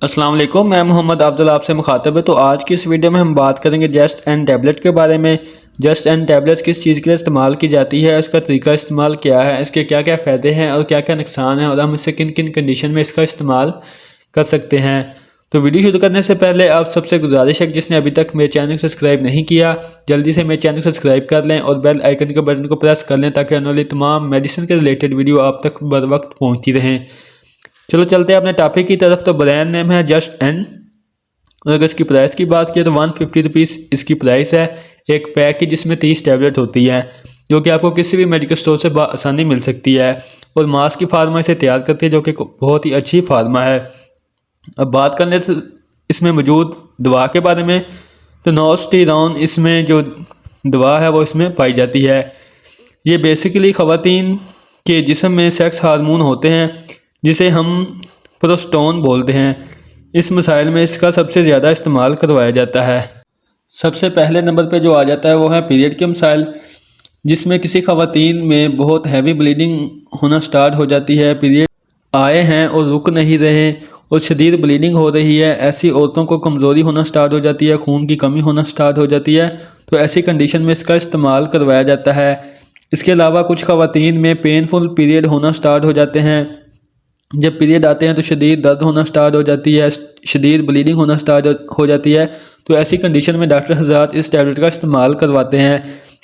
अस्सलाम वालेकुम, मैं मोहम्मद अब्दुल आपसे मुखातब है। तो आज की इस वीडियो में हम बात करेंगे जस्ट एंड टैबलेट के बारे में। जस्ट एंड टैबलेट्स किस चीज़ के लिए इस्तेमाल की जाती है, उसका तरीका इस्तेमाल क्या है, इसके क्या क्या फ़ायदे हैं और क्या क्या नुकसान हैं, और हम इसे किन किन कंडीशन में इसका इस्तेमाल कर सकते हैं। तो वीडियो शुरू करने से पहले आप सबसे गुजारिश है कि जिसने अभी तक मेरे चैनल को सब्सक्राइब नहीं किया, जल्दी से मेरे चैनल को सब्सक्राइब कर लें और बेल आइकन के बटन को प्रेस कर लें ताकि आने वाली तमाम मेडिसिन के रिलेटेड वीडियो आप तक बर वक्त पहुँचती रहें। चलो चलते हैं अपने टॉपिक की तरफ। तो ब्रांड नेम है जस्ट एंड, और अगर इसकी प्राइस की बात करें तो 150 रुपीज़ इसकी प्राइस है। एक पैक की जिसमें 30 टैबलेट होती है, जो कि आपको किसी भी मेडिकल स्टोर से आसानी मिल सकती है। और मास की फार्मा इसे तैयार करती है, जो कि बहुत ही अच्छी फार्मा है। अब बात करने से इसमें मौजूद दवा के बारे में, तो नोस्टिरोन इसमें जो दवा है वो इसमें पाई जाती है। ये बेसिकली ख़वातीन के जिस्म में सेक्स हार्मोन होते हैं, जिसे हम प्रोस्टोन बोलते हैं। इस मसाइल में इसका सबसे ज़्यादा इस्तेमाल करवाया जाता है। सबसे पहले नंबर पे जो आ जाता है वो है पीरियड के मसाइल, जिसमें किसी ख़वातीन में बहुत हैवी ब्लीडिंग होना स्टार्ट हो जाती है, पीरियड आए हैं और रुक नहीं रहे और शदीद ब्लीडिंग हो रही है। ऐसी औरतों को कमज़ोरी होना स्टार्ट हो जाती है, खून की कमी होना स्टार्ट हो जाती है। तो ऐसी कंडीशन में इसका इस्तेमाल करवाया जाता है। इसके अलावा कुछ ख़वातीन में पेनफुल पीरियड होना स्टार्ट हो जाते हैं। जब पीरियड आते हैं तो शदीद दर्द होना स्टार्ट हो जाती है, शदीद ब्लीडिंग होना स्टार्ट हो जाती है। तो ऐसी कंडीशन में डॉक्टर हज़रात इस टैबलेट का इस्तेमाल करवाते हैं।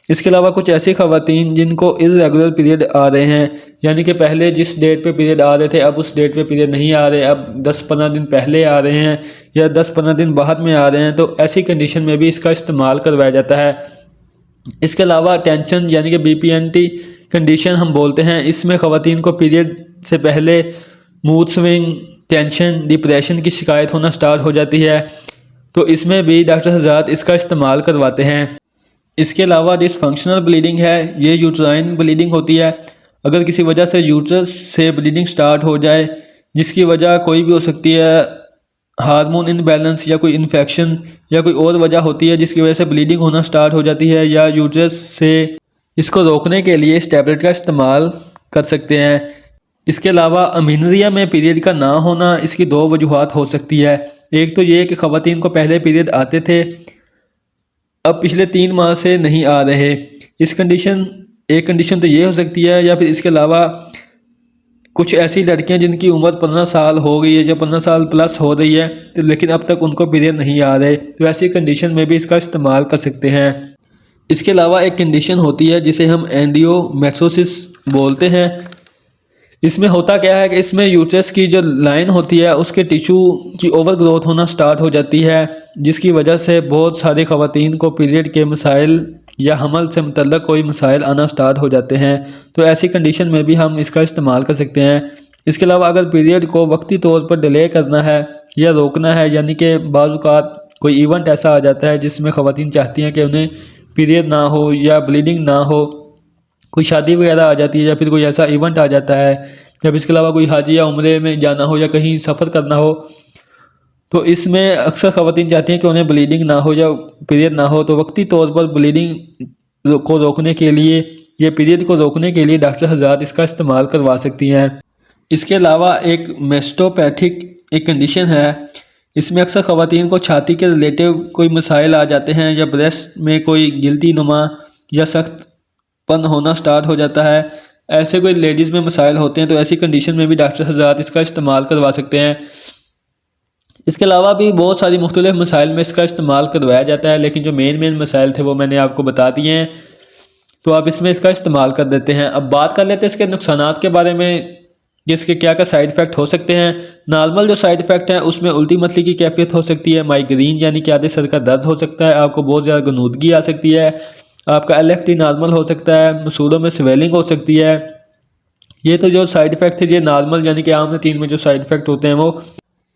इसके अलावा कुछ ऐसी ख़वातीन जिनको इर्रेगुलर पीरियड आ रहे हैं, यानी कि पहले जिस डेट पे पीरियड आ रहे थे अब उस डेट पे पीरियड नहीं आ रहे, अब 10-15 दिन पहले आ रहे हैं या 10-15 दिन बाद में आ रहे हैं, तो ऐसी कंडीशन में भी इसका इस्तेमाल करवाया जाता है। इसके अलावा टेंशन यानी कि BPNT कंडीशन हम बोलते हैं, इसमें ख़वातीन को पीरियड से पहले मूड स्विंग, टेंशन, डिप्रेशन की शिकायत होना स्टार्ट हो जाती है। तो इसमें भी डॉक्टर हज़रात इसका इस्तेमाल करवाते हैं। इसके अलावा डिसफंक्शनल ब्लीडिंग है, ये यूट्राइन ब्लीडिंग होती है। अगर किसी वजह से यूट्रस से ब्लीडिंग स्टार्ट हो जाए, जिसकी वजह कोई भी हो सकती है, हार्मोन इनबैलेंस या कोई इन्फेक्शन या कोई और वजह होती है जिसकी वजह से ब्लीडिंग होना स्टार्ट हो जाती है, या यूट्रस से, इसको रोकने के लिए इस टैबलेट का इस्तेमाल कर सकते हैं। इसके अलावा अमीनरिया में पीरियड का ना होना, इसकी दो वजूहात हो सकती है। एक तो ये कि ख़वातीन को पहले पीरियड आते थे, अब पिछले 3 माह से नहीं आ रहे। एक कंडीशन तो ये हो सकती है, या फिर इसके अलावा कुछ ऐसी लड़कियां जिनकी उम्र 15 साल हो गई है या 15 साल प्लस हो रही है, तो लेकिन अब तक उनको पीरियड नहीं आ रहे, तो ऐसी कंडीशन में भी इसका इस्तेमाल कर सकते हैं। इसके अलावा एक कंडीशन होती है जिसे हम एंडियोमेट्रोसिस बोलते हैं। इसमें होता क्या है कि इसमें यूट्रस की जो लाइन होती है उसके टिश्यू की ओवर ग्रोथ होना स्टार्ट हो जाती है, जिसकी वजह से बहुत सारी ख़वातीन को पीरियड के मसाइल या हमल से मुतल्लक कोई मसाइल आना स्टार्ट हो जाते हैं। तो ऐसी कंडीशन में भी हम इसका इस्तेमाल कर सकते हैं। इसके अलावा अगर पीरियड को वक्ती तौर पर डिले करना है या रोकना है, यानी कि बाज़ औक़ात कोई इवेंट ऐसा आ जाता है जिसमें ख़वातीन चाहती हैं कि उन्हें पीरियड ना हो या ब्लीडिंग ना हो, कोई शादी वगैरह आ जाती है या फिर कोई ऐसा इवेंट आ जाता है, जब इसके अलावा कोई हज या उम्रे में जाना हो या कहीं सफ़र करना हो, तो इसमें अक्सर ख़वातीन चाहती हैं कि उन्हें ब्लीडिंग ना हो या पीरियड ना हो। तो वक्ती तौर पर ब्लीडिंग को रोकने के लिए या पीरियड को रोकने के लिए डॉक्टर हज़रात इसका इस्तेमाल करवा सकती हैं। इसके अलावा एक मेस्टोपैथिक एक कंडीशन है, इसमें अक्सर ख़वातीन को छाती के रिलेटिव कोई मसाइल आ जाते हैं, या ब्रेस्ट में कोई गिल्टी नुमा या सख्त पन होना स्टार्ट हो जाता है। ऐसे कोई लेडीज़ में मसाइल होते हैं, तो ऐसी कंडीशन में भी डॉक्टर हज़रात इसका इस्तेमाल करवा सकते हैं। इसके अलावा भी बहुत सारी मुख्तलिफ मसाइल में इसका इस्तेमाल करवाया जाता है, लेकिन जो मेन मसाइल थे वो मैंने आपको बता दिए हैं, तो आप इसमें इसका इस्तेमाल कर देते हैं। अब बात कर लेते हैं इसके नुकसानात के बारे में, कि इसके क्या क्या साइड इफ़ेक्ट हो सकते हैं। नॉर्मल जो साइड इफ़ेक्ट हैं उसमें उल्टी मतली की कैफियत हो सकती है, माइग्रेन यानी कि आधे सर का दर्द हो सकता है, आपको बहुत ज़्यादा गनूदगी आ सकती है, आपका LFT नॉर्मल हो सकता है, मसूड़ों में स्वेलिंग हो सकती है। ये तो जो साइड इफ़ेक्ट है ये नॉर्मल यानी कि आम रूटीन में जो साइड इफ़ेक्ट होते हैं वो।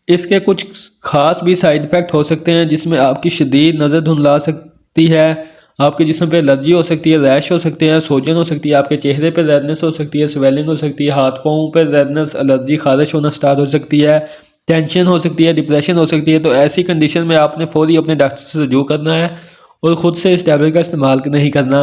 इसके कुछ ख़ास भी साइड इफ़ेक्ट हो सकते हैं, जिसमें आपकी शदीद नज़र धुंधला सकती है, आपके जिस्म पे एलर्जी हो सकती है, रैश हो सकते हैं, सोजन हो सकती है, आपके चेहरे पे रेडनेस हो सकती है, स्वेलिंग हो सकती है, हाथ पाँव पे रेडनेस, एलर्जी, खारिश होना स्टार्ट हो सकती है, टेंशन हो सकती है, डिप्रेशन हो सकती है। तो ऐसी कंडीशन में आपने फ़ौरी अपने डॉक्टर से रजू करना है और ख़ुद से इस टैबलेट का इस्तेमाल नहीं करना।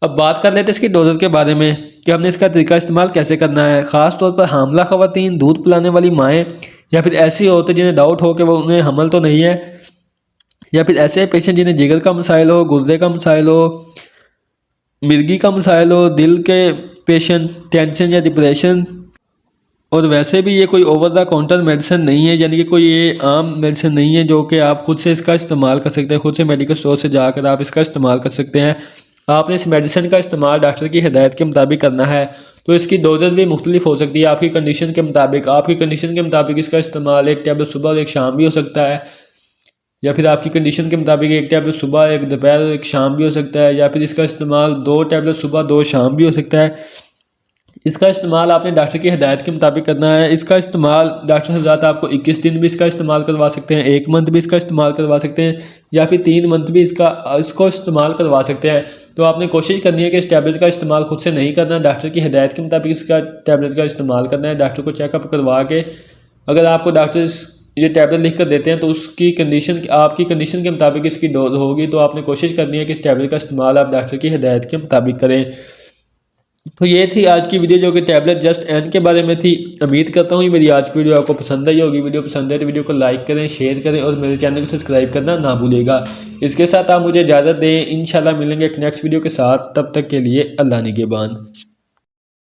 अब बात कर लेते हैं इसकी डोजेज के बारे में, कि हमने इसका तरीका इस्तेमाल कैसे करना है। ख़ास तौर पर हामला ख़वातीन, दूध पिलाने वाली माएँ या फिर ऐसे औरतें जिन्हें डाउट हो कि वो उन्हें हमल तो नहीं है, या फिर ऐसे पेशेंट जिन्हें जिगर का मसाइल हो, गुर्दे का मसाइल हो, मिर्गी का मसाइल हो, दिल के पेशेंट, टेंशन या डिप्रेशन। और वैसे भी ये कोई ओवर द काउंटर मेडिसिन नहीं है, यानी कि कोई ये आम मेडिसिन नहीं है जो कि आप खुद से इसका इस्तेमाल कर सकते हैं। खुद से मेडिकल स्टोर से जाकर आप इसका इस्तेमाल कर सकते हैं। आपने इस मेडिसिन का इस्तेमाल डॉक्टर की हिदायत के मुताबिक करना है। तो इसकी डोजेज भी मुख्तलिफ हो सकती है आपकी कंडीशन के मुताबिक। आपकी कंडीशन के मुताबिक इसका इस्तेमाल एक टैबलेट सुबह और एक शाम भी हो सकता है, या फिर आपकी कंडीशन के मुताबिक एक टैबलेट सुबह, एक दोपहर, एक शाम भी हो सकता है, या फिर इसका इस्तेमाल 2 टैबलेट सुबह 2 शाम भी हो सकता है। इसका इस्तेमाल आपने डॉक्टर की हिदायत के मुताबिक करना है। इसका इस्तेमाल डॉक्टर हज़रात आपको 21 दिन भी इसका इस्तेमाल करवा सकते हैं, 1 मंथ भी इसका इस्तेमाल करवा सकते हैं, या फिर 3 मंथ भी इसको इस्तेमाल करवा सकते हैं। तो आपने कोशिश करनी है कि इस टैबलेट का इस्तेमाल खुद से नहीं करना, डॉक्टर की हिदायत के मुताबिक इसका टैबलेट का इस्तेमाल करना है। डॉक्टर को चेकअप करवा के अगर आपको डॉक्टर ये टैबलेट लिख कर देते हैं तो उसकी कंडीशन, आपकी कंडीशन के मुताबिक इसकी डोज होगी। तो आपने कोशिश करनी है कि इस टैबलेट का इस्तेमाल आप डॉक्टर की हिदायत के मुताबिक करें। तो ये थी आज की वीडियो जो कि टैबलेट जस्ट एन के बारे में थी। उम्मीद करता हूँ ये मेरी आज की वीडियो आपको पसंद आई होगी। वीडियो पसंद है तो वीडियो को लाइक करें, शेयर करें और मेरे चैनल को सब्सक्राइब करना ना भूलिएगा। इसके साथ आप मुझे इजाज़त दें, इंशाल्लाह मिलेंगे एक नेक्स्ट वीडियो के साथ। तब तक के लिए अल्लाह निगहबान।